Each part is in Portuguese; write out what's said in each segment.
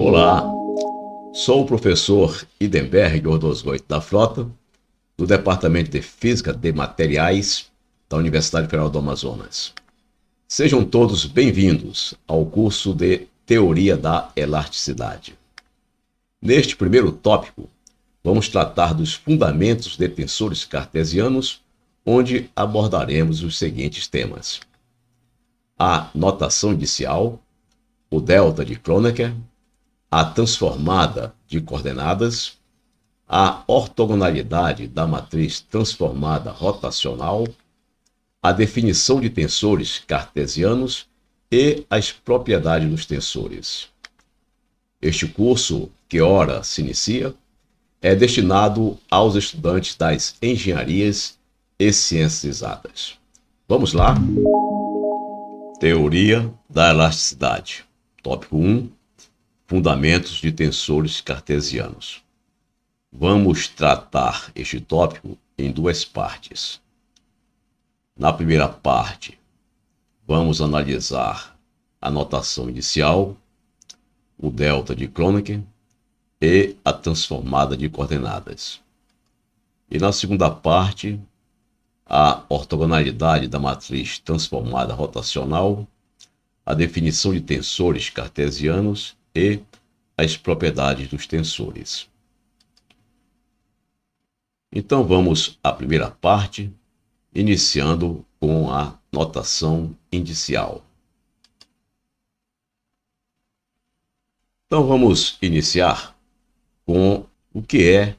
Olá, sou o professor Idenberg Ordosgoit da Frota, do Departamento de Física de Materiais da Universidade Federal do Amazonas. Sejam todos bem-vindos ao curso de Teoria da Elasticidade. Neste primeiro tópico, vamos tratar dos fundamentos de tensores cartesianos, onde abordaremos os seguintes temas: a notação inicial, o delta de Kronecker, a transformada de coordenadas, a ortogonalidade da matriz transformada rotacional, a definição de tensores cartesianos e as propriedades dos tensores. Este curso, que ora se inicia, é destinado aos estudantes das engenharias e ciências exatas. Vamos lá? Teoria da elasticidade. Tópico 1. Fundamentos de tensores cartesianos. Vamos tratar este tópico em duas partes. Na primeira parte, vamos analisar a notação inicial, o delta de Kronecker e a transformada de coordenadas. E na segunda parte, a ortogonalidade da matriz transformada rotacional, a definição de tensores cartesianos e as propriedades dos tensores. Então vamos à primeira parte, iniciando com a notação inicial. Então vamos iniciar com o que é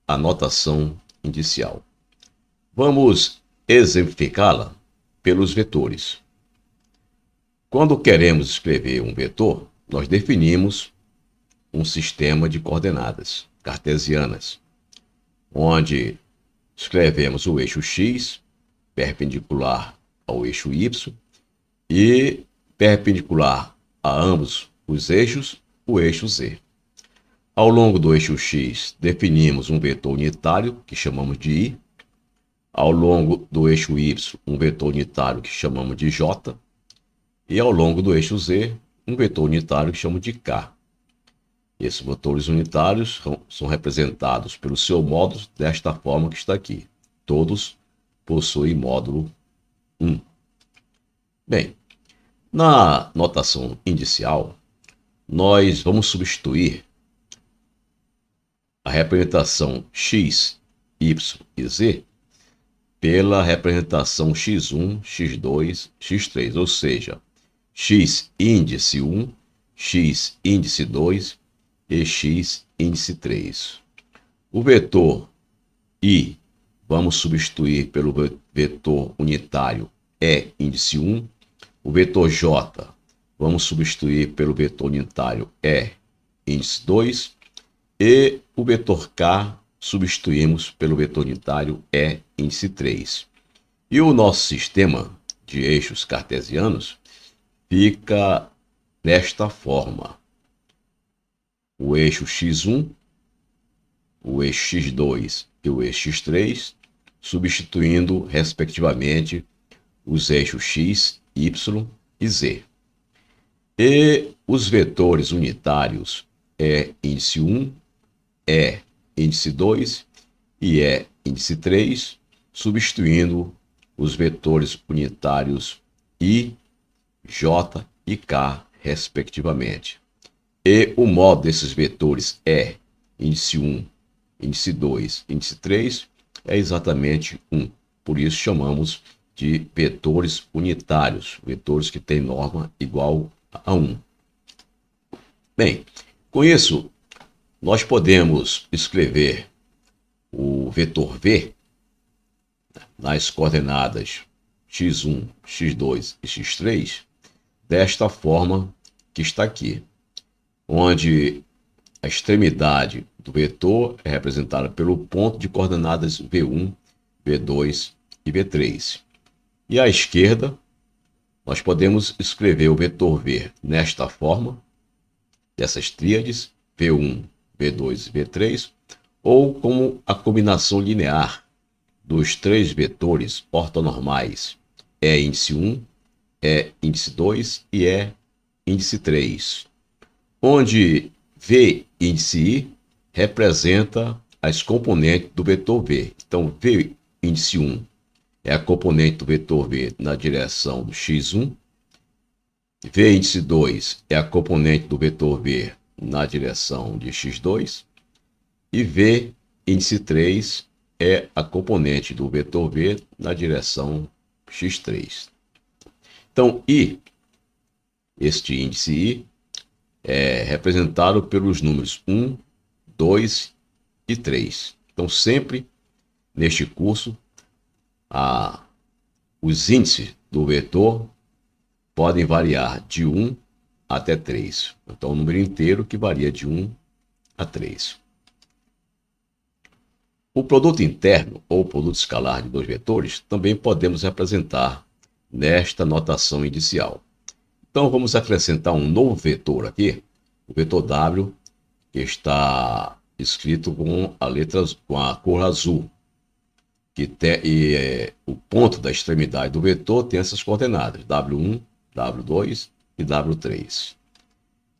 a notação inicial. Vamos exemplificá-la pelos vetores. Quando queremos escrever um vetor, nós definimos um sistema de coordenadas cartesianas, onde escrevemos o eixo x perpendicular ao eixo y e perpendicular a ambos os eixos, o eixo z. Ao longo do eixo x, definimos um vetor unitário, que chamamos de i. Ao longo do eixo y, um vetor unitário que chamamos de j. E ao longo do eixo z, um vetor unitário que chamamos de k. Esses vetores unitários são representados pelo seu módulo desta forma que está aqui. Todos possuem módulo 1. Bem, na notação inicial, nós vamos substituir a representação x, y e z pela representação x1, x2, x3, ou seja, x índice 1, x índice 2 e x índice 3. O vetor i vamos substituir pelo vetor unitário e índice 1. O vetor j vamos substituir pelo vetor unitário e índice 2. E o vetor k substituímos pelo vetor unitário e índice 3. E o nosso sistema de eixos cartesianos fica desta forma: o eixo x1, o eixo x2 e o eixo x3, substituindo, respectivamente, os eixos x, y e z. E os vetores unitários E índice 1, E índice 2 e E índice 3, substituindo os vetores unitários I, J e K, respectivamente. E o modo desses vetores E, índice 1, índice 2, índice 3, é exatamente 1. Por isso chamamos de vetores unitários, vetores que têm norma igual a 1. Bem, com isso, nós podemos escrever o vetor V nas coordenadas x1, x2 e x3 desta forma que está aqui, onde a extremidade do vetor é representada pelo ponto de coordenadas V1, V2 e V3. E à esquerda, nós podemos escrever o vetor V nesta forma, dessas tríades, V1, V2 e V3, ou como a combinação linear dos três vetores ortonormais E índice 1, E índice 2 e E índice 3. onde V índice I representa as componentes do vetor V. Então, V índice 1 é a componente do vetor V na direção do x1. V índice 2 é a componente do vetor V na direção de x2. E V índice 3 é a componente do vetor V na direção x3. Então, I, este índice I, é representado pelos números 1, 2 e 3. Então, sempre neste curso, os índices do vetor podem variar de 1 até 3. Então, o número inteiro que varia de 1 a 3. O produto interno ou produto escalar de dois vetores também podemos representar nesta notação inicial. Então, vamos acrescentar um novo vetor aqui, o vetor W, que está escrito com a cor azul. O ponto da extremidade do vetor tem essas coordenadas, W1, W2 e W3.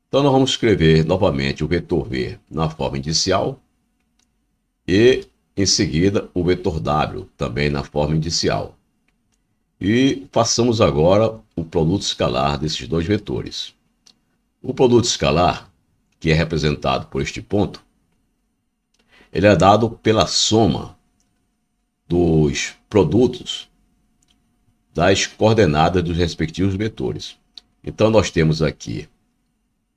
Então, nós vamos escrever novamente o vetor V na forma inicial e, em seguida, o vetor W também na forma inicial. E façamos agora o produto escalar desses dois vetores. O produto escalar, que é representado por este ponto, ele é dado pela soma dos produtos das coordenadas dos respectivos vetores. Então, nós temos aqui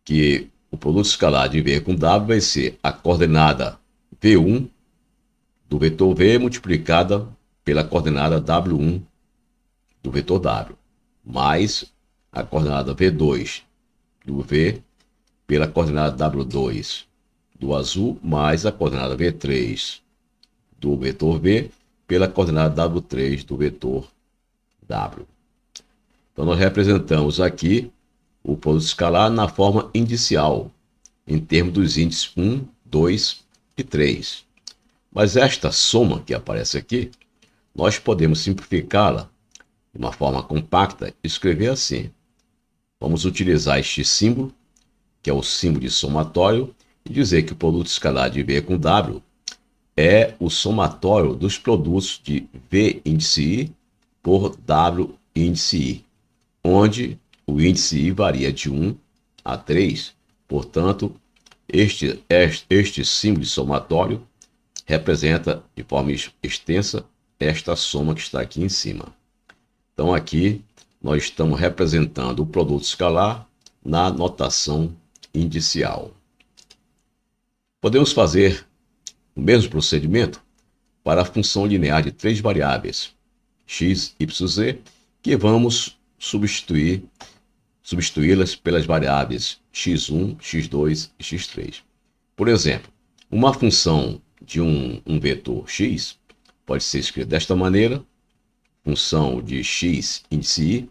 que o produto escalar de V com W vai ser a coordenada V1 do vetor V multiplicada pela coordenada W1 do vetor W, mais a coordenada V2 do V pela coordenada W2 do azul, mais a coordenada V3 do vetor V pela coordenada W3 do vetor W. Então, nós representamos aqui o produto escalar na forma inicial, em termos dos índices 1, 2 e 3. Mas esta soma que aparece aqui, nós podemos simplificá-la de uma forma compacta e escrever assim. Vamos utilizar este símbolo, que é o símbolo de somatório, e dizer que o produto escalar de V com W é o somatório dos produtos de V índice I por W índice I, onde o índice I varia de 1 a 3. Portanto, este símbolo de somatório representa de forma extensa esta soma que está aqui em cima. Então, aqui nós estamos representando o produto escalar na notação inicial. Podemos fazer o mesmo procedimento para a função linear de três variáveis, x, y, z, que vamos substituí-las pelas variáveis x1, x2 e x3. Por exemplo, uma função de um vetor x pode ser escrita desta maneira: função de x índice I,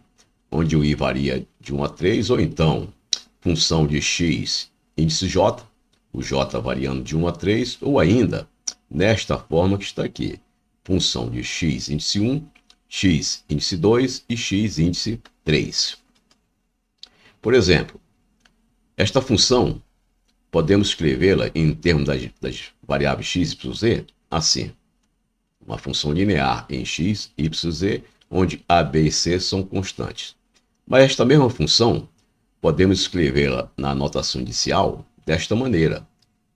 onde o I varia de 1 a 3, ou então função de x índice j, o j variando de 1 a 3, ou ainda nesta forma que está aqui, função de x índice 1, x índice 2 e x índice 3. Por exemplo, esta função podemos escrevê-la em termos das variáveis x, y, z assim: uma função linear em x, y, z, onde a, b e c são constantes. Mas esta mesma função podemos escrevê-la na notação inicial desta maneira: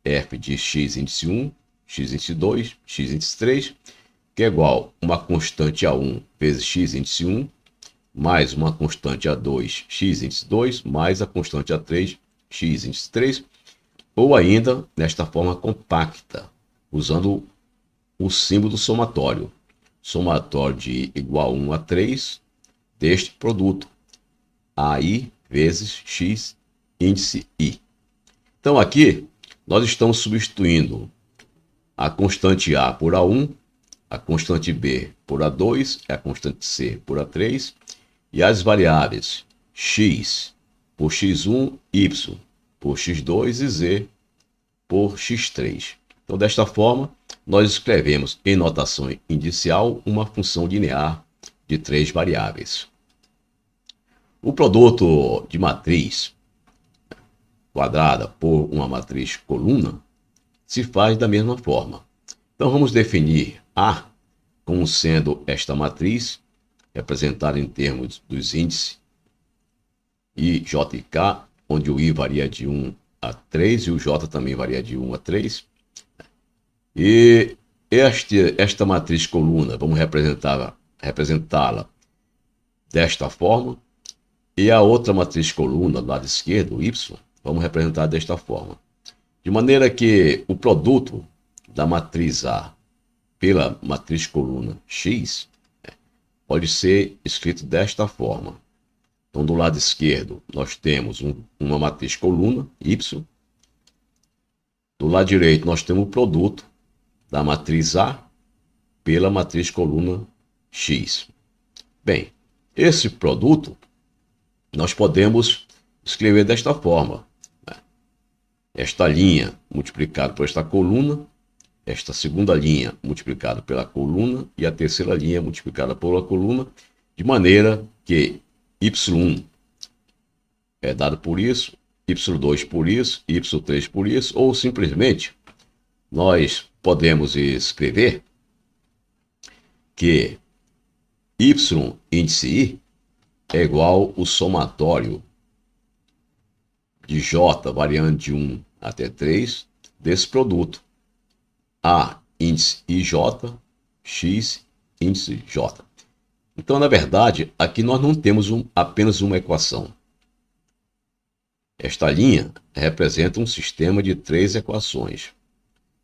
f de x índice 1, x índice 2, x índice 3, que é igual a uma constante A1 vezes x índice 1, mais uma constante A2, x índice 2, mais a constante A3, x índice 3, ou ainda nesta forma compacta, usando o símbolo do somatório. Somatório de igual a 1 a 3 deste produto, AI vezes x índice I. Então, aqui nós estamos substituindo a constante A por A1, a constante B por A2, a constante C por A3, e as variáveis x por x1, y por x2 e z por x3. Então, desta forma, nós escrevemos em notação inicial uma função linear de três variáveis. O produto de matriz, quadrada por uma matriz coluna se faz da mesma forma. Então vamos definir A como sendo esta matriz, representada em termos dos índices I, J e K, onde o I varia de 1 a 3 e o J também varia de 1 a 3. E esta matriz coluna, vamos representá-la desta forma. E a outra matriz coluna, do lado esquerdo, Y, vamos representar desta forma. De maneira que o produto da matriz A pela matriz coluna X pode ser escrito desta forma. Então, do lado esquerdo, nós temos uma matriz coluna, Y. Do lado direito, nós temos o produto da matriz A pela matriz coluna X. Bem, esse produto nós podemos escrever desta forma. Esta linha multiplicada por esta coluna, esta segunda linha multiplicada pela coluna e a terceira linha multiplicada pela coluna, de maneira que Y1 é dado por isso, Y2 por isso, Y3 por isso, ou simplesmente nós podemos escrever que Y índice I é igual ao somatório de J variando de 1 até 3 desse produto. A índice IJ, X índice J. Então, na verdade, aqui nós não temos apenas uma equação. Esta linha representa um sistema de 3 equações.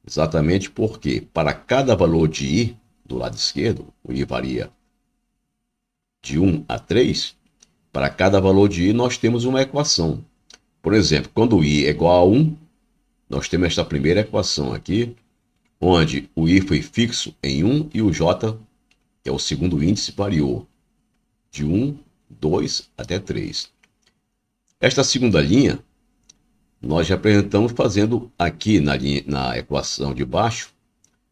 Exatamente porque, para cada valor de I, do lado esquerdo, o I varia de 1 a 3, para cada valor de I nós temos uma equação. Por exemplo, quando o I é igual a 1, nós temos esta primeira equação aqui, onde o I foi fixo em 1 e o J, que é o segundo índice, variou de 1, 2 até 3. Esta segunda linha, nós representamos fazendo aqui na equação de baixo,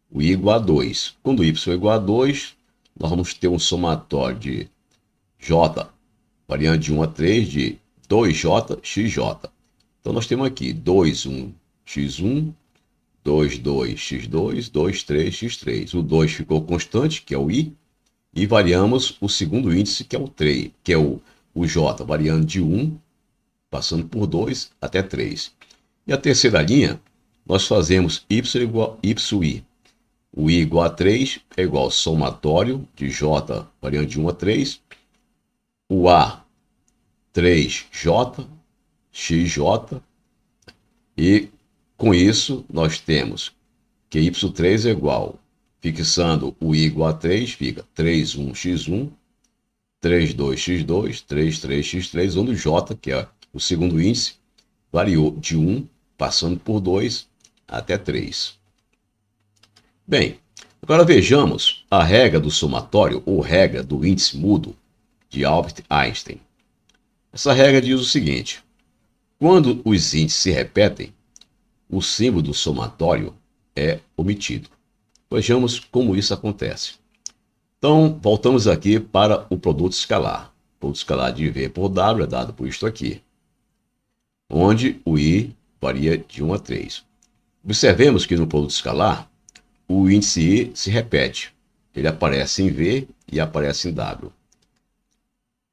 o I igual a 2. Quando o Y é igual a 2, nós vamos ter um somatório de J variando de 1 a 3 de 2J, XJ. Então nós temos aqui 2, 1, X1, 2, 2, X2, 2, 3, X3. O 2 ficou constante, que é o I, e variamos o segundo índice, que é o 3, que é o J, variando de 1, passando por 2 até 3. E a terceira linha, nós fazemos Y igual YI. O I igual a 3 é igual ao somatório de J variando de 1 a 3, o A 3J, XJ, e com isso nós temos que Y3 é igual, fixando o I igual a 3, fica 3, 1, X1, 3, 2, X2, 3, 3, X3, onde o J, que é o segundo índice, variou de 1, passando por 2 até 3. Bem, agora vejamos a regra do somatório ou regra do índice mudo de Albert Einstein. Essa regra diz o seguinte: quando os índices se repetem, o símbolo do somatório é omitido. Vejamos como isso acontece. Então, voltamos aqui para o produto escalar. O produto escalar de V por W é dado por isto aqui, onde o I varia de 1 a 3. Observemos que no produto escalar, o índice I se repete. Ele aparece em V e aparece em W.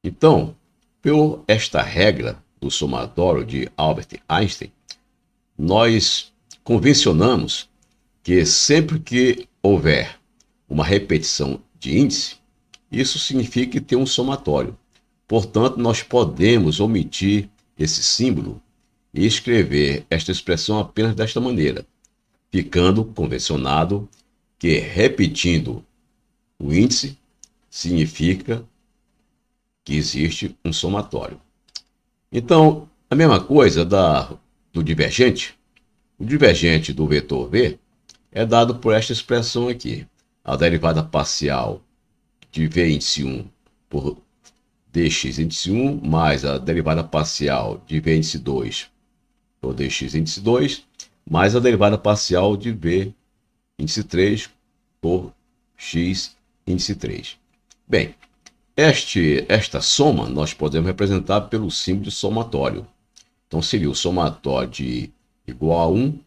Então, por esta regra do somatório de Albert Einstein, nós convencionamos que sempre que houver uma repetição de índice, isso significa que tem um somatório. Portanto, nós podemos omitir esse símbolo e escrever esta expressão apenas desta maneira, ficando convencionado que repetindo o índice significa que existe um somatório. Então, a mesma coisa do divergente. O divergente do vetor V é dado por esta expressão aqui. A derivada parcial de V índice 1 por dx índice 1 mais a derivada parcial de V índice 2 por dx índice 2 mais a derivada parcial de V índice 3 por x índice 3. Bem, esta soma nós podemos representar pelo símbolo de somatório. Então seria o somatório de igual a 1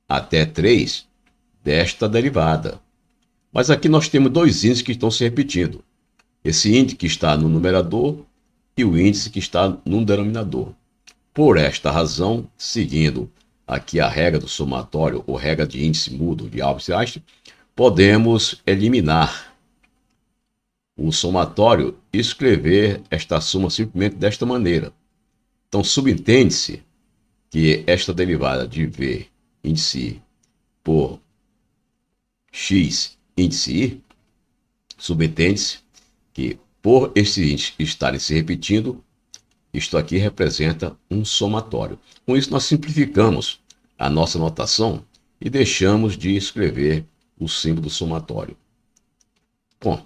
até 3 desta derivada. Mas aqui nós temos dois índices que estão se repetindo. Esse índice que está no numerador e o índice que está no denominador. Por esta razão, seguindo aqui a regra do somatório ou regra de índice mudo de Albert Einstein, podemos eliminar o somatório e escrever esta soma simplesmente desta maneira. Então, subentende-se que esta derivada de V índice I por X índice I, subentende-se que por esses índices estarem se repetindo, isto aqui representa um somatório. Com isso, nós simplificamos a nossa notação e deixamos de escrever o símbolo do somatório. Bom,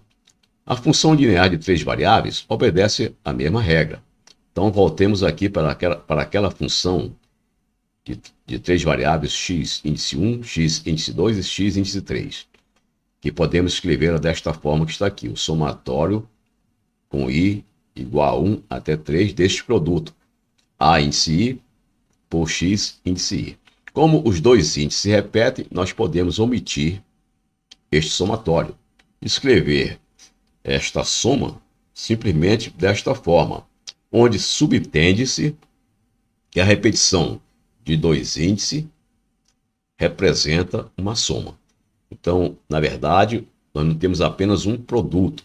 a função linear de três variáveis obedece à mesma regra. Então, voltemos aqui para aquela função de três variáveis x índice 1, x índice 2 e x índice 3, que podemos escrever desta forma que está aqui, o somatório com i igual a 1 até 3 deste produto, a índice i por x índice i. Como os dois índices se repetem, nós podemos omitir este somatório, escrever esta soma simplesmente desta forma, onde subentende-se que a repetição de dois índices representa uma soma. Então, na verdade, nós não temos apenas um produto.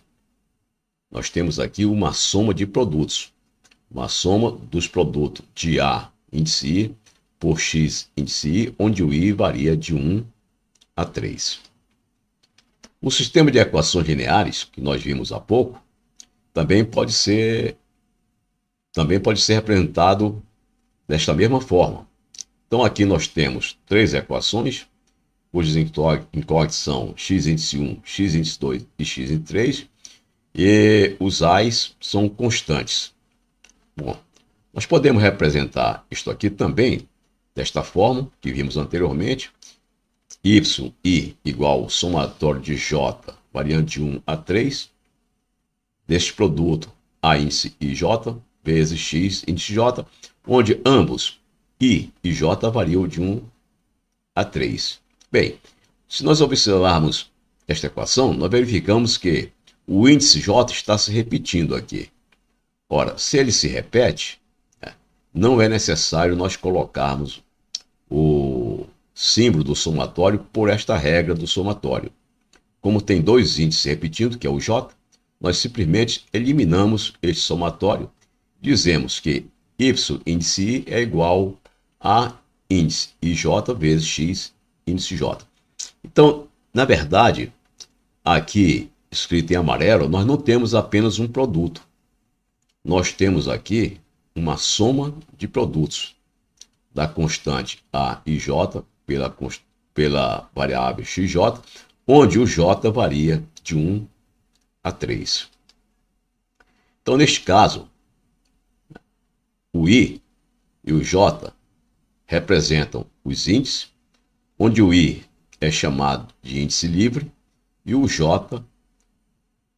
Nós temos aqui uma soma de produtos. Uma soma dos produtos de A índice I por X índice I, onde o I varia de 1 a 3. O sistema de equações lineares, que nós vimos há pouco, também pode ser representado desta mesma forma. Então, aqui nós temos três equações, cujas incógnitas são x índice 1, x índice 2 e x índice 3, e os ais são constantes. Bom, nós podemos representar isto aqui também desta forma que vimos anteriormente, y igual ao somatório de j variando de 1 a 3, deste produto a índice ij vezes x índice j, onde ambos i e j variam de 1 a 3. Bem, se nós observarmos esta equação, nós verificamos que o índice j está se repetindo aqui. Ora, se ele se repete, não é necessário nós colocarmos o símbolo do somatório por esta regra do somatório. Como tem dois índices repetindo, que é o j, nós simplesmente eliminamos este somatório. Dizemos que y índice i é igual a índice ij vezes x índice j. Então, na verdade, aqui escrito em amarelo, nós não temos apenas um produto. Nós temos aqui uma soma de produtos da constante a e j pela variável xj, onde o j varia de 1 a 3. Então, neste caso, o i e o j representam os índices, onde o i é chamado de índice livre e o j,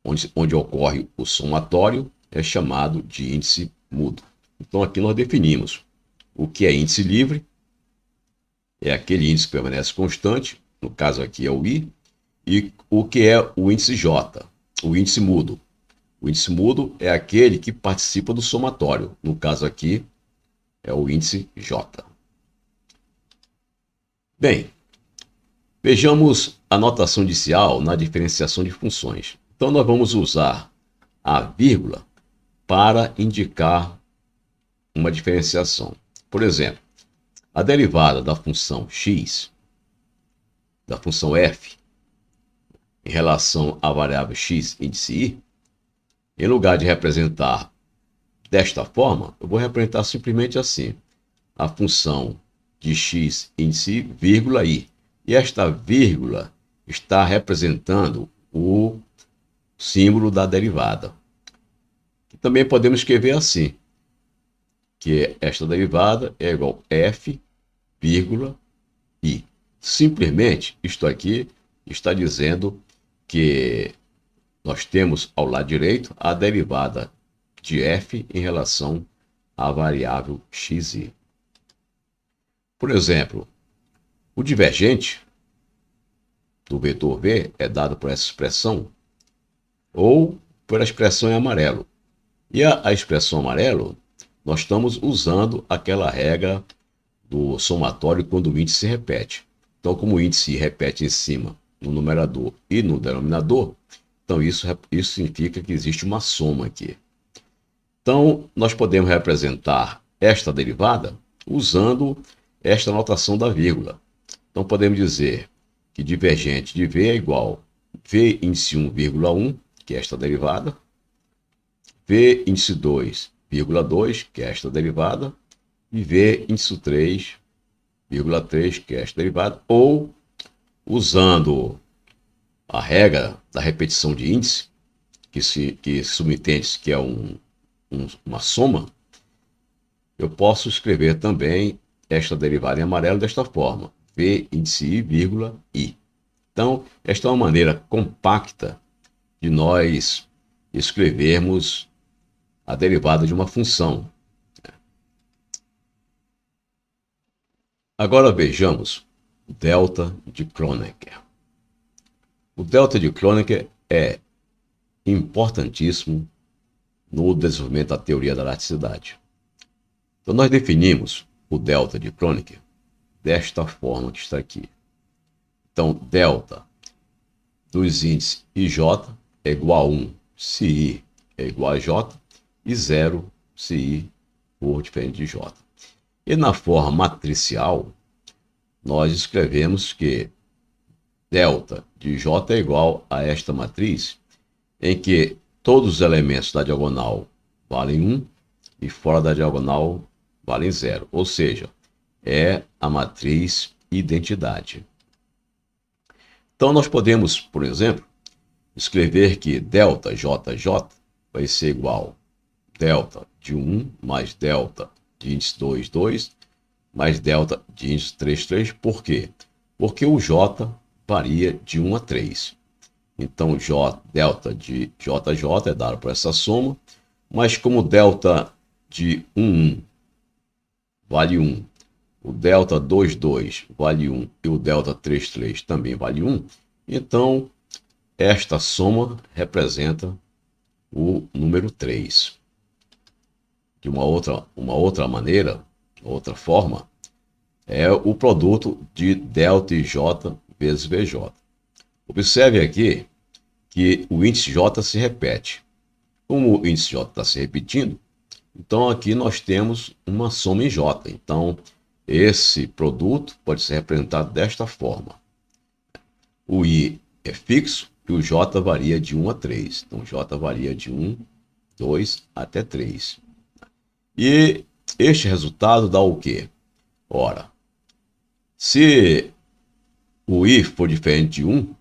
onde ocorre o somatório, é chamado de índice mudo. Então, aqui nós definimos o que é índice livre, é aquele índice que permanece constante, no caso aqui é o i, e o que é o índice j, o índice mudo. O índice mudo é aquele que participa do somatório, no caso aqui é o índice j. Bem, vejamos a notação inicial na diferenciação de funções. Então, nós vamos usar a vírgula para indicar uma diferenciação. Por exemplo, a derivada da função x, da função f, em relação à variável x índice i, em lugar de representar desta forma, eu vou representar simplesmente assim, a função de x índice i, vírgula i. E esta vírgula está representando o símbolo da derivada. E também podemos escrever assim, que esta derivada é igual a f, vírgula, i. Simplesmente, isto aqui está dizendo que nós temos ao lado direito a derivada de f em relação a variável xi. Por exemplo, o divergente do vetor v é dado por essa expressão ou pela expressão em amarelo. E a expressão amarelo, nós estamos usando aquela regra do somatório quando o índice se repete. Então, como o índice se repete em cima, no numerador e no denominador, então isso significa que existe uma soma aqui. Então, nós podemos representar esta derivada usando esta notação da vírgula. Então, podemos dizer que divergente de v é igual a v índice 1, vírgula 1, que é esta derivada, v índice 2, vírgula 2, que é esta derivada, e v índice 3, vírgula 3, que é esta derivada, ou usando a regra da repetição de índice, que subentende que é uma soma, eu posso escrever também esta derivada em amarelo desta forma, v índice i, vírgula i. Então, esta é uma maneira compacta de nós escrevermos a derivada de uma função. Agora vejamos o delta de Kronecker. O delta de Kronecker é importantíssimo no desenvolvimento da teoria da elasticidade. Então, nós definimos o delta de Kronecker desta forma que está aqui. Então, delta dos índices IJ é igual a 1 se I é igual a J e 0 se I for diferente de J. E na forma matricial, nós escrevemos que delta de J é igual a esta matriz, em que todos os elementos da diagonal valem 1 e fora da diagonal valem 0. Ou seja, é a matriz identidade. Então, nós podemos, por exemplo, escrever que delta JJ vai ser igual a delta de 1 mais delta de índice 2, 2, mais delta de índice 3, 3. Por quê? Porque o J varia de 1 a 3. Então, delta de JJ é dado por essa soma, mas como delta de 1, 1 vale 1, o delta 2, 2 vale 1 e o delta 3, 3 também vale 1, então esta soma representa o número 3. De uma outra maneira, outra forma, é o produto de delta J vezes VJ. Observe aqui que o índice J se repete. Como o índice J está se repetindo, então aqui nós temos uma soma em J. Então, esse produto pode ser representado desta forma. O I é fixo e o J varia de 1 a 3. Então, J varia de 1, 2 até 3. E este resultado dá o quê? Ora, se o I for diferente de 1,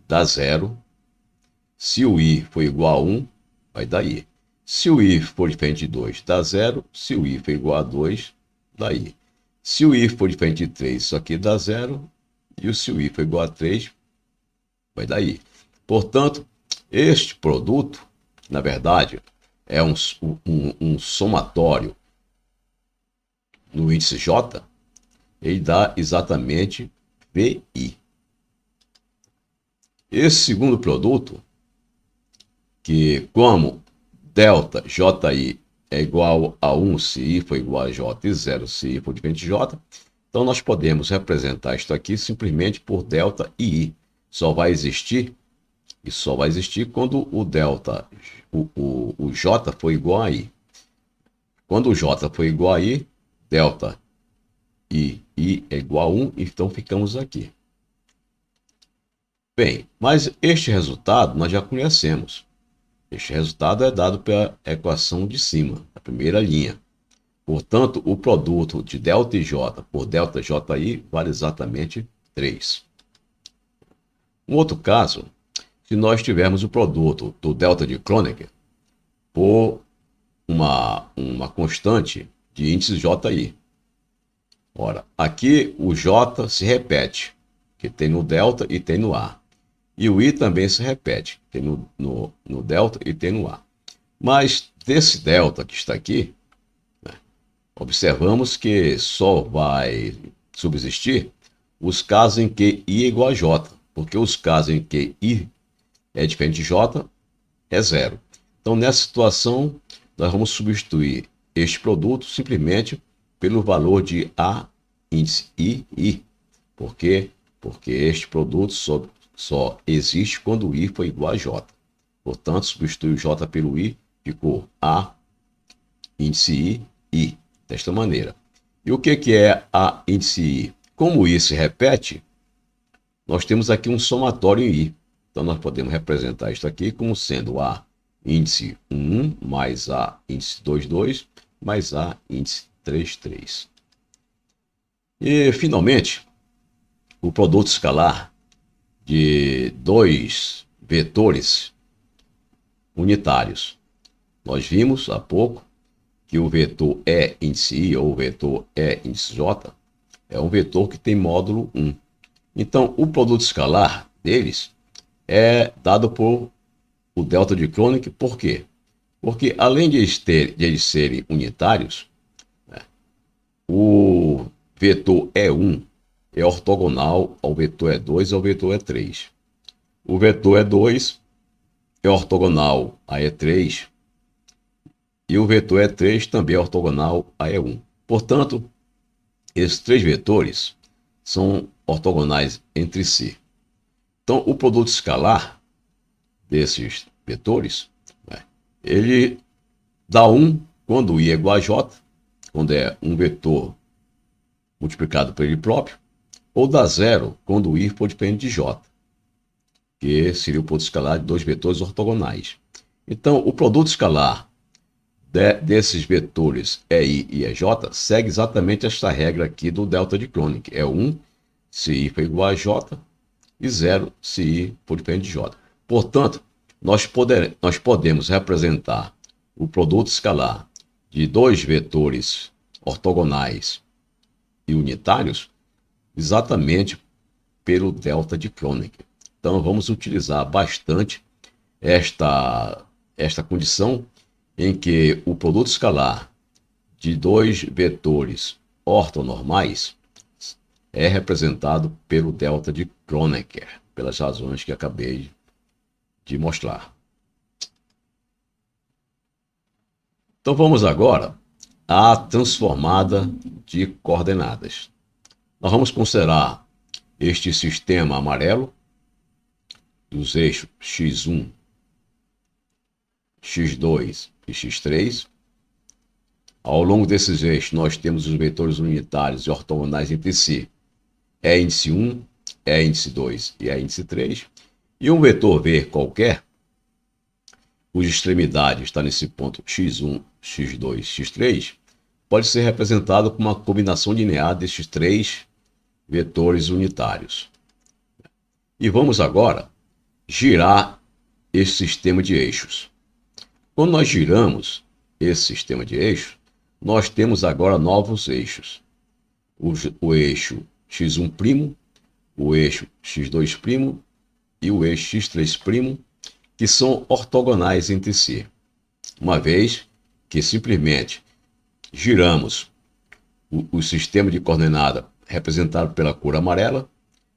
dá 0. Se o I for igual a 1, vai dar I. Se o I for diferente de 2, dá 0. Se o I for igual a 2, dá I. Se o I for diferente de 3, isso aqui dá 0. E se o I for igual a 3, vai dar I. Portanto, este produto, na verdade, é um somatório no índice J, ele dá exatamente VI. Esse segundo produto, que como delta JI é igual a 1 se I for igual a J e 0 se I for diferente de J, então nós podemos representar isto aqui simplesmente por delta II. Só vai existir quando o delta, o J for igual a I. Quando o J for igual a I, delta I é igual a 1, então ficamos aqui. Bem, mas este resultado nós já conhecemos. Este resultado é dado pela equação de cima, a primeira linha. Portanto, o produto de delta J por delta JI vale exatamente 3. Um outro caso, se nós tivermos o produto do delta de Kronecker por uma constante de índice JI. Ora, aqui o J se repete, que tem no delta e tem no A. E o I também se repete, tem no delta e tem no A. Mas desse delta que está aqui, Observamos que só vai subsistir os casos em que I é igual a J, porque os casos em que I é diferente de J é zero. Então, nessa situação, nós vamos substituir este produto simplesmente pelo valor de A índice I. Por quê? Porque este produto só existe quando I for igual a J. Portanto, substitui o J pelo I, ficou A índice I, desta maneira. E o que é A índice I? Como I se repete, nós temos aqui um somatório em I. Então, nós podemos representar isto aqui como sendo A índice 1 mais A índice 2 mais A índice 3. E, finalmente, o produto escalar de dois vetores unitários. Nós vimos há pouco que o vetor E índice I ou o vetor E índice J é um vetor que tem módulo 1. Então, o produto escalar deles é dado por o delta de Kronecker. Por quê? Porque além de eles serem unitários, né, o vetor E1 é ortogonal ao vetor E2 e ao vetor E3. O vetor E2 é ortogonal a E3 e o vetor E3 também é ortogonal a E1. Portanto, esses três vetores são ortogonais entre si. Então, o produto escalar desses vetores, né, ele dá 1 quando I é igual a J, quando é um vetor multiplicado por ele próprio, ou dá 0 quando I for dependente de J, que seria o produto escalar de dois vetores ortogonais. Então, o produto escalar desses vetores EI e EJ segue exatamente esta regra aqui do delta de Kronecker. É 1 se I for igual a J e 0 se I for dependente de J. Portanto, nós podemos representar o produto escalar de dois vetores ortogonais e unitários exatamente pelo delta de Kronecker. Então, vamos utilizar bastante esta condição em que o produto escalar de dois vetores ortonormais é representado pelo delta de Kronecker, pelas razões que acabei de mostrar. Então vamos agora à transformada de coordenadas. Nós vamos considerar este sistema amarelo dos eixos x1, x2 e x3. Ao longo desses eixos, nós temos os vetores unitários e ortogonais entre si. É índice 1, é índice 2 e é índice 3. E um vetor V qualquer, cuja extremidade está nesse ponto x1, x2, x3, pode ser representado como uma combinação linear destes três vetores unitários. E vamos agora girar esse sistema de eixos. Quando nós giramos esse sistema de eixos, nós temos agora novos eixos. O eixo x1', o eixo x2' e o eixo x3', que são ortogonais entre si, uma vez que simplesmente giramos o sistema de coordenada representado pela cor amarela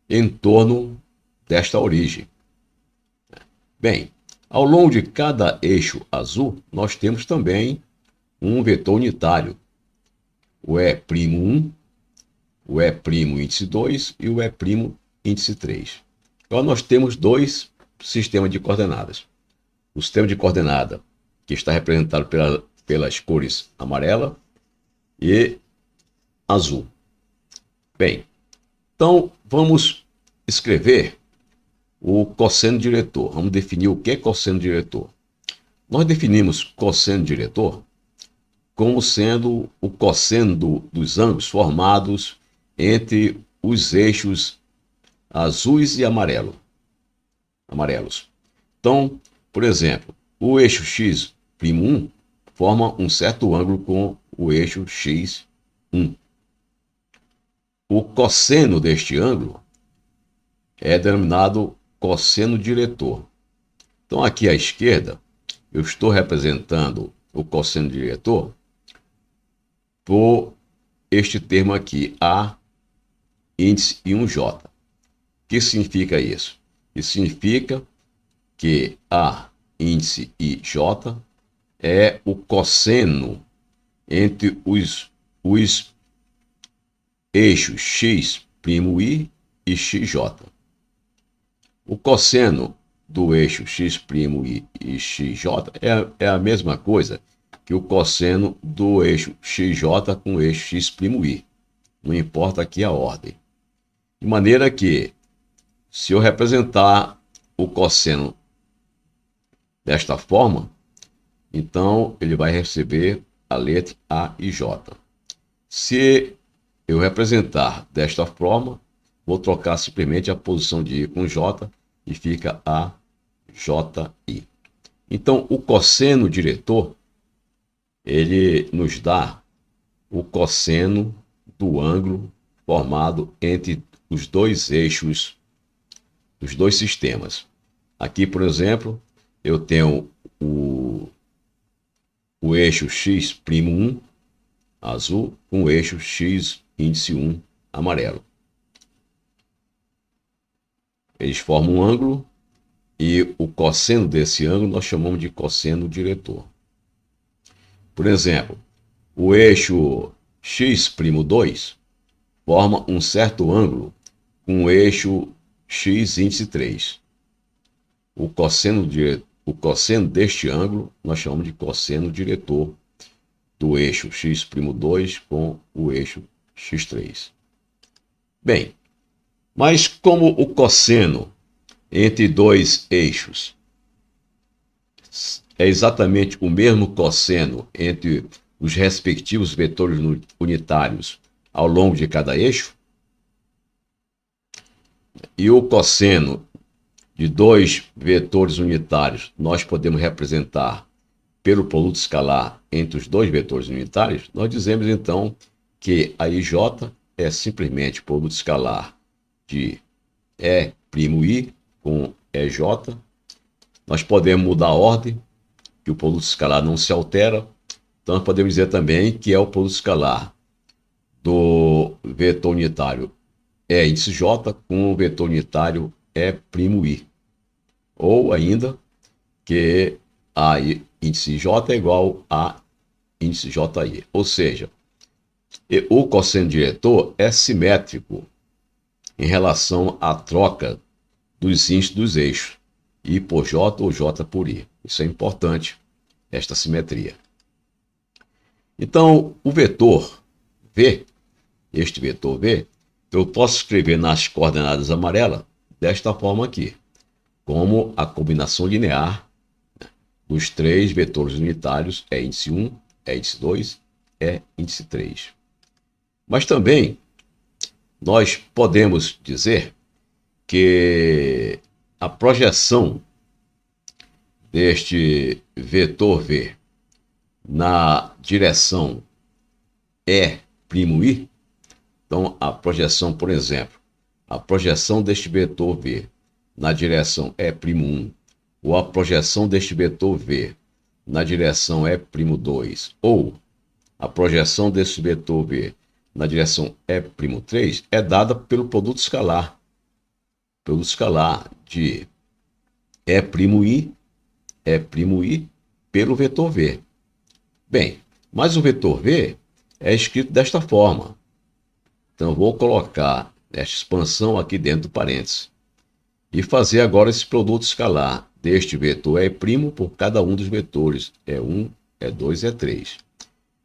em torno desta origem. Bem, ao longo de cada eixo azul, nós temos também um vetor unitário, o E'1, o E' índice 2 e o E' índice 3. Então, nós temos dois sistemas de coordenadas. O sistema de coordenada, que está representado pelas cores amarela e azul. Bem, então vamos escrever o cosseno diretor. Vamos definir o que é cosseno diretor. Nós definimos cosseno diretor como sendo o cosseno dos ângulos formados entre os eixos azuis e amarelos. Então, por exemplo, o eixo x'1 forma um certo ângulo com o eixo x1. O cosseno deste ângulo é denominado cosseno diretor. Então, aqui à esquerda, eu estou representando o cosseno diretor por este termo aqui, A, índice e um J. O que significa isso? Isso significa que A, índice e J é o cosseno entre os eixos x'I e XJ. O cosseno do eixo x'I e XJ é a mesma coisa que o cosseno do eixo XJ com o eixo x'I. Não importa aqui a ordem. De maneira que, se eu representar o cosseno desta forma, então ele vai receber a letra A e J. Se eu representar desta forma, vou trocar simplesmente a posição de I com J e fica A, J, I. Então, o cosseno diretor, ele nos dá o cosseno do ângulo formado entre os dois eixos dos dois sistemas. Aqui, por exemplo, eu tenho o eixo x'I azul com o eixo x índice 1 amarelo. Eles formam um ângulo e o cosseno desse ângulo nós chamamos de cosseno diretor. Por exemplo, o eixo x'I2 forma um certo ângulo com o eixo x índice 3. O cosseno deste ângulo nós chamamos de cosseno diretor do eixo x'I2 com o eixo x3. Bem, mas como o cosseno entre dois eixos é exatamente o mesmo cosseno entre os respectivos vetores unitários ao longo de cada eixo, e o cosseno de dois vetores unitários nós podemos representar pelo produto escalar entre os dois vetores unitários, nós dizemos então que a IJ é simplesmente produto escalar de E'(I) com EJ. Nós podemos mudar a ordem, que o produto escalar não se altera. Então, nós podemos dizer também que é o produto escalar do vetor unitário E índice J com o vetor unitário E'(I). Ou ainda que A índice J é igual a índice JI. Ou seja, o cosseno diretor é simétrico em relação à troca dos índices dos eixos, I por J ou J por I. Isso é importante, esta simetria. Então, o vetor V, este vetor V, eu posso escrever nas coordenadas amarelas desta forma aqui, como a combinação linear dos três vetores unitários E índice 1, E índice 2, E índice 3. Mas também nós podemos dizer que a projeção deste vetor V na direção E'(I), então a projeção, por exemplo, a projeção deste vetor V na direção E'(1), ou a projeção deste vetor V na direção E'(2), ou a projeção deste vetor V na direção E'(3), é dada pelo produto escalar de E'(I) pelo vetor V. Bem, mas o vetor V é escrito desta forma. Então, eu vou colocar esta expansão aqui dentro do parênteses e fazer agora esse produto escalar deste vetor E' por cada um dos vetores E1, E2 e E3.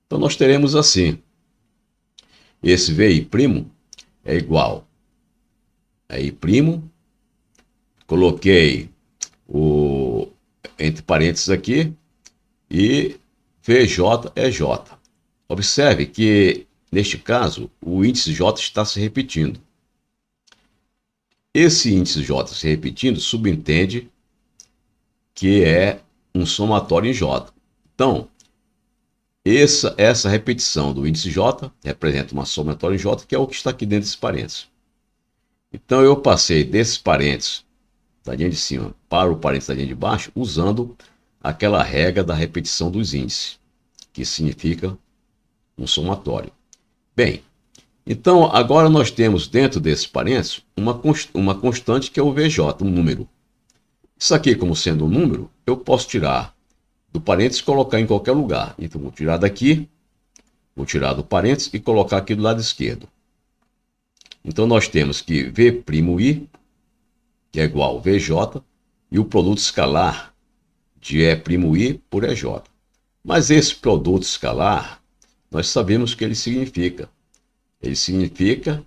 Então, nós teremos assim, esse VI' é igual a I', coloquei entre parênteses aqui, e VJ é J. Observe que, neste caso, o índice J está se repetindo. Esse índice J se repetindo subentende que é um somatório em J. Então, essa repetição do índice J representa uma somatória em J, que é o que está aqui dentro desse parênteses. Então, eu passei desses parênteses da linha de cima para o parênteses da linha de baixo, usando aquela regra da repetição dos índices, que significa um somatório. Bem, então agora nós temos dentro desse parênteses uma constante que é o VJ, um número. Isso aqui, como sendo um número, eu posso tirar do parênteses e colocar em qualquer lugar. Então vou tirar daqui, vou tirar do parênteses e colocar aqui do lado esquerdo. Então nós temos que V'I, que é igual a VJ, e o produto escalar de E'I por EJ. Mas esse produto escalar, nós sabemos o que ele significa. Ele significa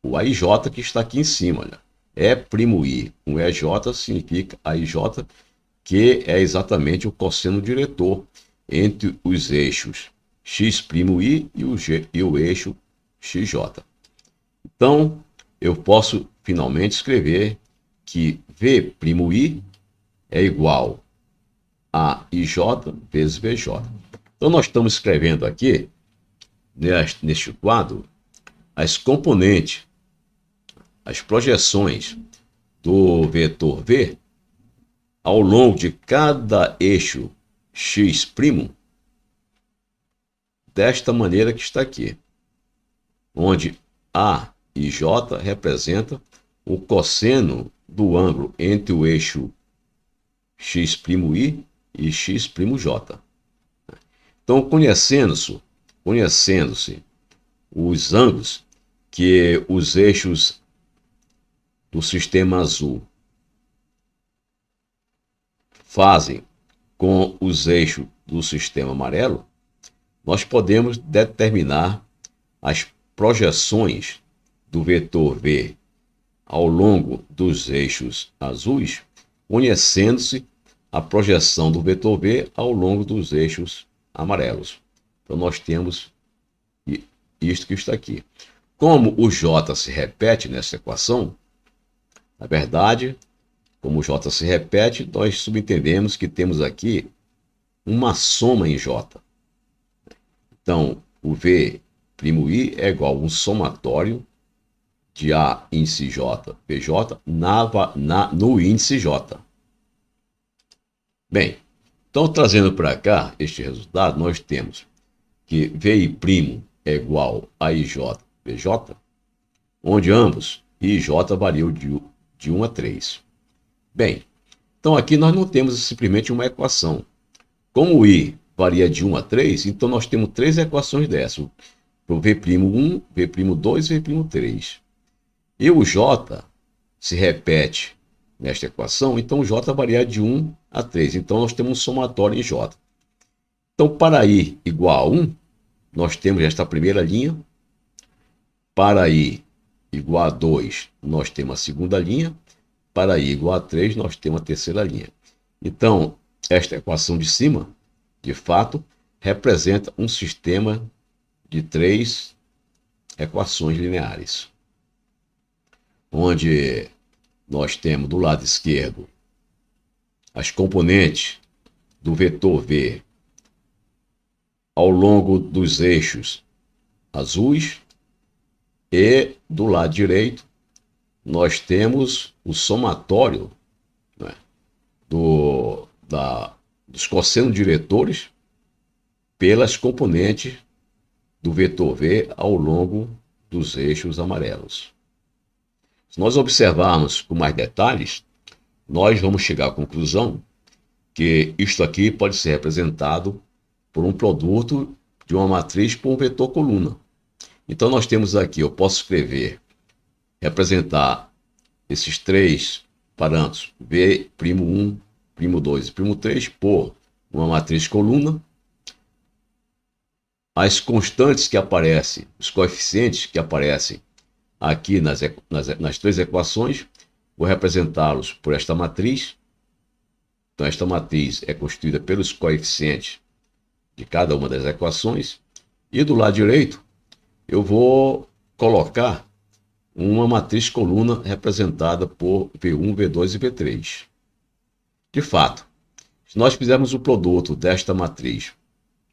o AIJ que está aqui em cima. Olha. E'I com EJ significa AIJ, que é exatamente o cosseno diretor entre os eixos X'I e o eixo XJ. Então, eu posso finalmente escrever que V'I é igual a IJ vezes VJ. Então, nós estamos escrevendo aqui, neste quadro, as componentes, as projeções do vetor V ao longo de cada eixo X', desta maneira que está aqui, onde A e J representa o cosseno do ângulo entre o eixo X'I e X'J. Então, conhecendo-se os ângulos que os eixos do sistema azul fazem com os eixos do sistema amarelo, nós podemos determinar as projeções do vetor V ao longo dos eixos azuis, conhecendo-se a projeção do vetor V ao longo dos eixos amarelos. Então nós temos isto que está aqui. Como o J se repete nessa equação, na verdade, como o J se repete, nós subentendemos que temos aqui uma soma em J. Então, o V'I é igual a um somatório de A índice J, VJ, no índice J. Bem, então trazendo para cá este resultado, nós temos que V'I' é igual a IJ, VJ, onde ambos I e J variam de 1 a 3. Bem, então aqui nós não temos simplesmente uma equação. Como o I varia de 1 a 3, então nós temos três equações dessas. Para o V'I', V'I'2 e V'I'3. E o J se repete nesta equação, então o J varia de 1 a 3. Então nós temos um somatório em J. Então para I igual a 1, nós temos esta primeira linha. Para I igual a 2, nós temos a segunda linha. Para I igual a 3, nós temos a terceira linha. Então, esta equação de cima, de fato, representa um sistema de três equações lineares, onde nós temos do lado esquerdo as componentes do vetor V ao longo dos eixos azuis, e do lado direito nós temos o somatório, né, dos cossenos diretores pelas componentes do vetor V ao longo dos eixos amarelos. Se nós observarmos com mais detalhes, nós vamos chegar à conclusão que isto aqui pode ser representado por um produto de uma matriz por um vetor coluna. Então nós temos aqui, eu posso escrever, representar esses três parâmetros, V'I', V'I'2 e V'I'3, por uma matriz coluna. As constantes que aparecem, os coeficientes que aparecem aqui nas três equações, vou representá-los por esta matriz. Então esta matriz é constituída pelos coeficientes de cada uma das equações. E do lado direito, eu vou colocar uma matriz coluna representada por V1, V2 e V3. De fato, se nós fizermos o produto desta matriz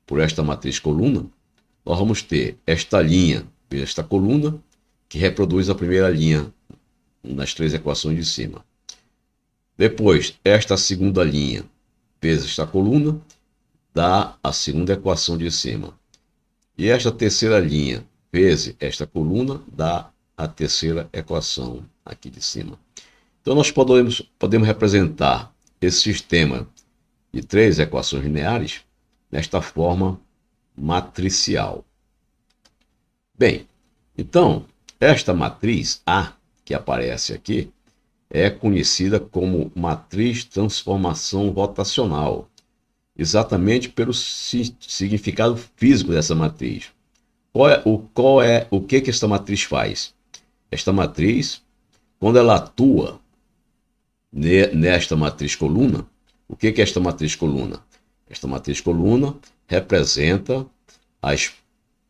por esta matriz coluna, nós vamos ter esta linha vezes esta coluna, que reproduz a primeira linha nas três equações de cima. Depois, esta segunda linha vezes esta coluna dá a segunda equação de cima. E esta terceira linha vezes esta coluna dá a terceira equação aqui de cima. Então nós podemos representar esse sistema de três equações lineares nesta forma matricial. Bem, então esta matriz A que aparece aqui é conhecida como matriz transformação rotacional, exatamente pelo significado físico dessa matriz. O que esta matriz faz? Esta matriz, quando ela atua nesta matriz coluna, o que é esta matriz coluna? Esta matriz coluna representa as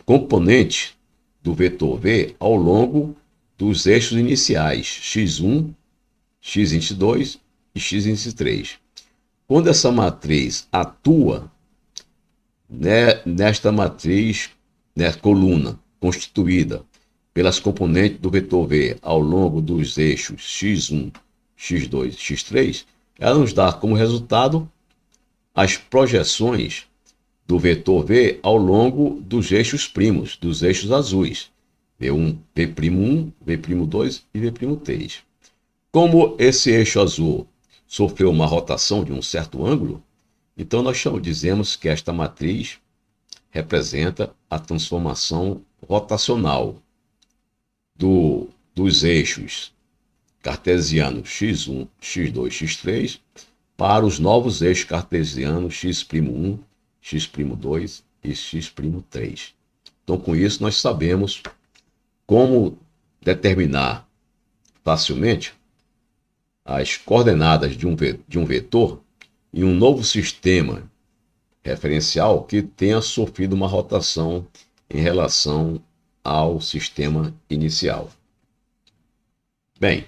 componentes do vetor V ao longo dos eixos iniciais x1, x22 e x23. Quando essa matriz atua nesta matriz, coluna constituída pelas componentes do vetor V ao longo dos eixos x1, x2 e x3, ela nos dá como resultado as projeções do vetor V ao longo dos eixos primos, dos eixos azuis, V1, V'1, V'2 e V'3. Como esse eixo azul sofreu uma rotação de um certo ângulo, então nós dizemos que esta matriz representa a transformação rotacional dos eixos cartesianos x1, x2, x3 para os novos eixos cartesianos x'1, x'2 e x'3. Então, com isso, nós sabemos como determinar facilmente as coordenadas de um vetor em um novo sistema referencial que tenha sofrido uma rotação em relação ao sistema inicial. Bem,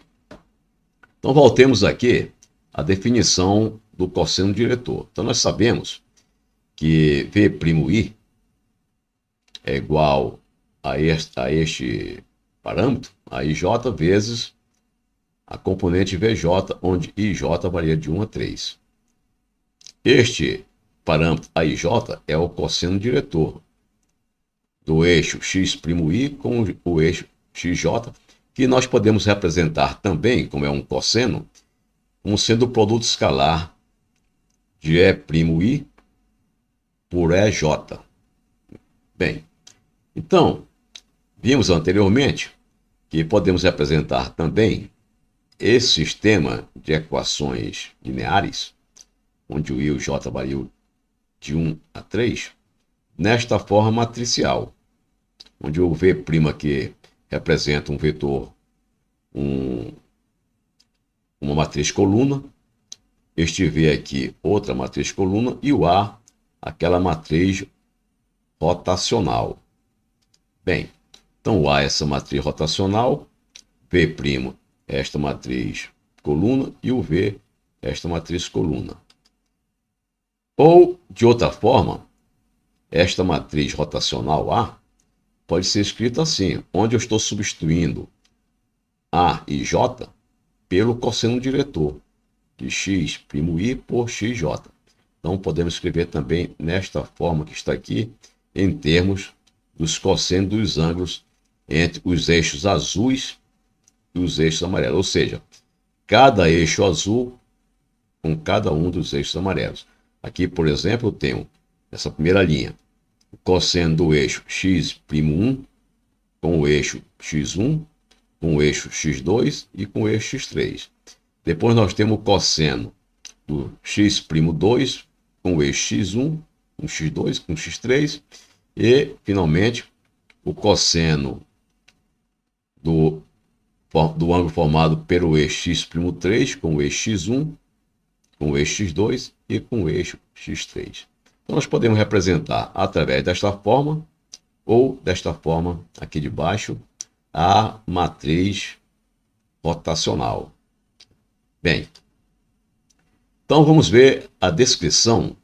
então voltemos aqui à definição do cosseno diretor. Então nós sabemos que V'I é igual a este parâmetro, a IJ, vezes a componente VJ, onde IJ varia de 1 a 3. Este parâmetro AIJ é o cosseno diretor do eixo X'I com o eixo XJ, que nós podemos representar também, como é um cosseno, como sendo o produto escalar de E'I por EJ. Bem, então, vimos anteriormente que podemos representar também esse sistema de equações lineares, onde o I e o J variam de 1 a 3, nesta forma matricial, onde o V' aqui representa um vetor, uma matriz coluna, este V aqui outra matriz coluna e o A aquela matriz rotacional. Bem, então o A é essa matriz rotacional, V' esta matriz coluna e o V esta matriz coluna. Ou, de outra forma, esta matriz rotacional A pode ser escrita assim, onde eu estou substituindo A e J pelo cosseno diretor, de X'I por XJ. Então, podemos escrever também nesta forma que está aqui, em termos dos cossenos dos ângulos entre os eixos azuis e os eixos amarelos. Ou seja, cada eixo azul com cada um dos eixos amarelos. Aqui, por exemplo, eu tenho essa primeira linha, o cosseno do eixo X'1 com o eixo X1, com o eixo X2 e com o eixo X3. Depois nós temos o cosseno do X'2 com o eixo X1, com X2, com X3 e, finalmente, o cosseno do ângulo formado pelo eixo X'3 com o eixo X1, com o eixo X2 e com o eixo X3. Então nós podemos representar através desta forma ou desta forma aqui de baixo a matriz rotacional. Bem, então vamos ver a descrição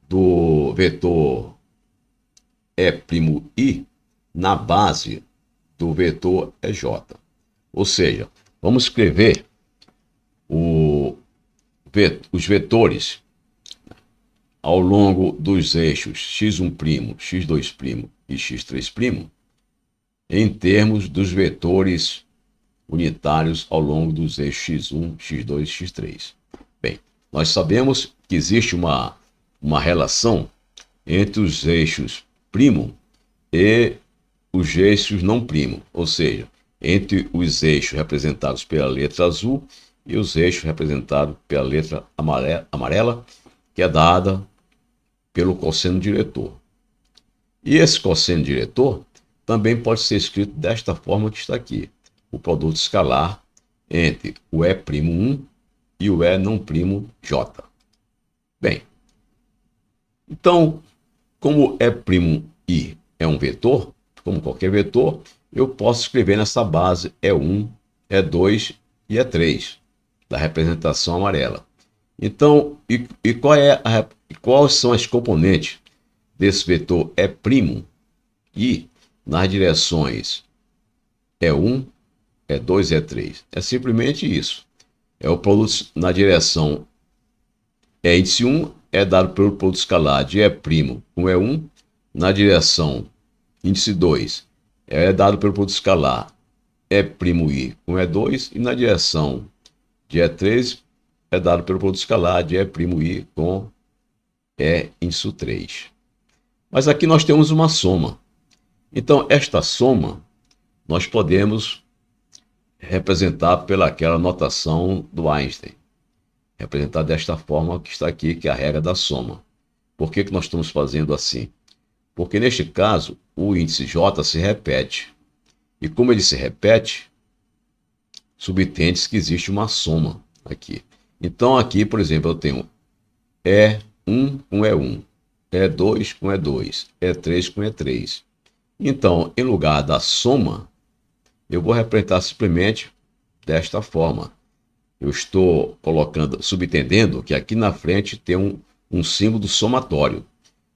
do vetor E'I na base do vetor EJ. Ou seja, vamos escrever os vetores ao longo dos eixos x1', x2' e x3', em termos dos vetores unitários ao longo dos eixos x1, x2 e x3. Bem, nós sabemos que existe uma relação entre os eixos primo e os eixos não primo, ou seja, entre os eixos representados pela letra azul e os eixos representados pela letra amarela, que é dada pelo cosseno diretor. E esse cosseno diretor também pode ser escrito desta forma que está aqui: o produto escalar entre o E'1 e o E não primo J. Bem, então, como E'(i) é um vetor, como qualquer vetor, eu posso escrever nessa base E1, E2 e E3 da representação amarela. Então, quais são as componentes desse vetor E'(i) nas direções E1, E2 e E3? É simplesmente isso. É o produto na direção E índice 1 é dado pelo produto escalar de E' com E1, na direção índice 2 é dado pelo produto escalar E'(i) com E2 e na direção de E3 é dado pelo produto escalar de E'(i) com E índice 3. Mas aqui nós temos uma soma. Então, esta soma nós podemos representar pelaquela notação do Einstein. Representar desta forma que está aqui, que é a regra da soma. Por que nós estamos fazendo assim? Porque neste caso, o índice J se repete. E como ele se repete, subentende-se que existe uma soma aqui. Então aqui, por exemplo, eu tenho E1 com E1, E2 com E2, E3 com E3. Então, em lugar da soma, eu vou representar simplesmente desta forma. Eu estou colocando, subentendendo que aqui na frente tem um símbolo somatório.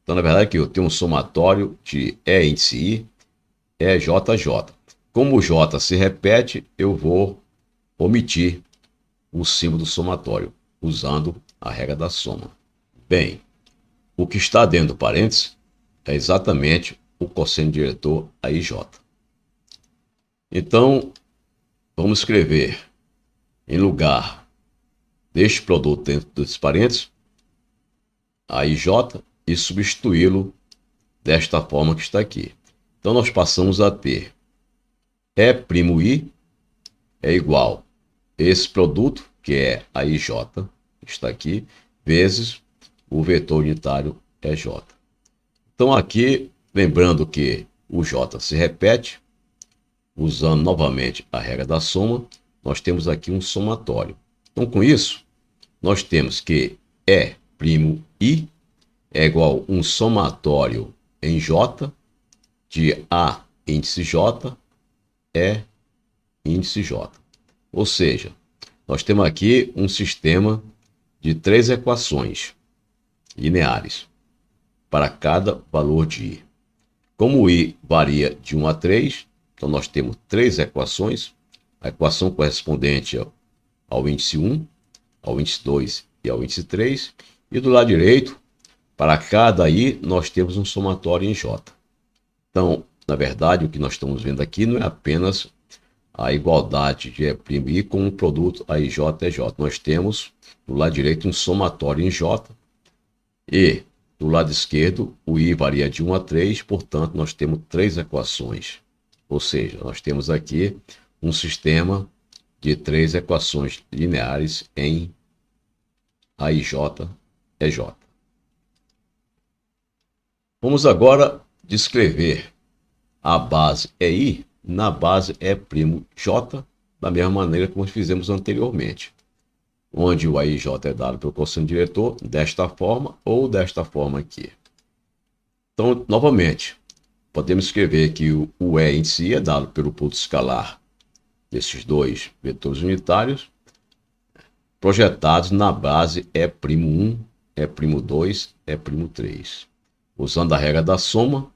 Então, na verdade, aqui eu tenho um somatório de E índice I, EJJ. Como o J se repete, eu vou omitir o símbolo somatório, usando a regra da soma. Bem, o que está dentro do parênteses é exatamente o cosseno diretor AIJ. Então, vamos escrever em lugar deste produto dentro dos parênteses, AIJ, e substituí-lo desta forma que está aqui. Então, nós passamos a ter E'(i) é igual a esse produto, que é AIJ, que está aqui, vezes o vetor unitário EJ. Então, aqui, lembrando que o J se repete, usando novamente a regra da soma, nós temos aqui um somatório. Então, com isso, nós temos que E'(i) é igual a um somatório em J de A índice J, E índice J. Ou seja, nós temos aqui um sistema de 3 equações lineares para cada valor de I. Como o I varia de 1 a 3, então nós temos 3 equações. A equação correspondente ao índice 1, ao índice 2 e ao índice 3. E do lado direito, para cada I, nós temos um somatório em J. Então, na verdade, o que nós estamos vendo aqui não é apenas a igualdade de E'(i) com o produto AIJ-EJ. Nós temos do lado direito um somatório em J e do lado esquerdo o I varia de 1 a 3, portanto nós temos 3 equações. Ou seja, nós temos aqui um sistema de 3 equações lineares em AIJ-EJ. Vamos agora descrever a base EI na base E'(j), da mesma maneira como fizemos anteriormente, onde o AIJ é dado pelo cosseno diretor desta forma ou desta forma aqui. Então, novamente, podemos escrever que o E em si é dado pelo produto escalar desses dois vetores unitários projetados na base E'(1), E'(2), E'(3). Usando a regra da soma,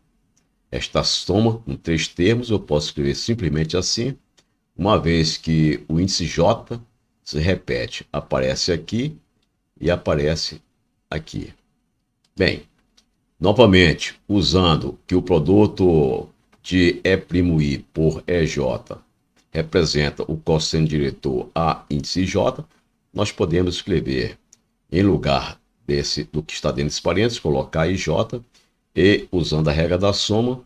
esta soma com 3 termos eu posso escrever simplesmente assim, uma vez que o índice J se repete, aparece aqui e aparece aqui. Bem, novamente, usando que o produto de E'I por EJ representa o quociente diretor A índice J, nós podemos escrever em lugar do que está dentro desse parênteses, colocar IJ e, usando a regra da soma,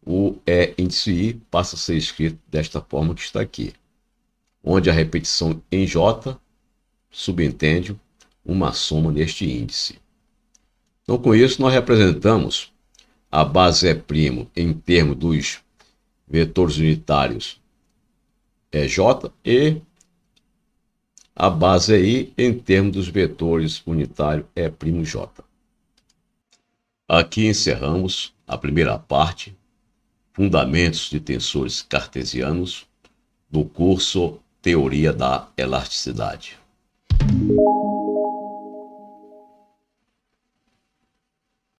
o E índice I passa a ser escrito desta forma que está aqui, onde a repetição em J subentende uma soma neste índice. Então, com isso, nós representamos a base E' em termos dos vetores unitários EJ e a base I em termos dos vetores unitários E'J. Aqui encerramos a primeira parte, Fundamentos de Tensores Cartesianos, do curso Teoria da Elasticidade.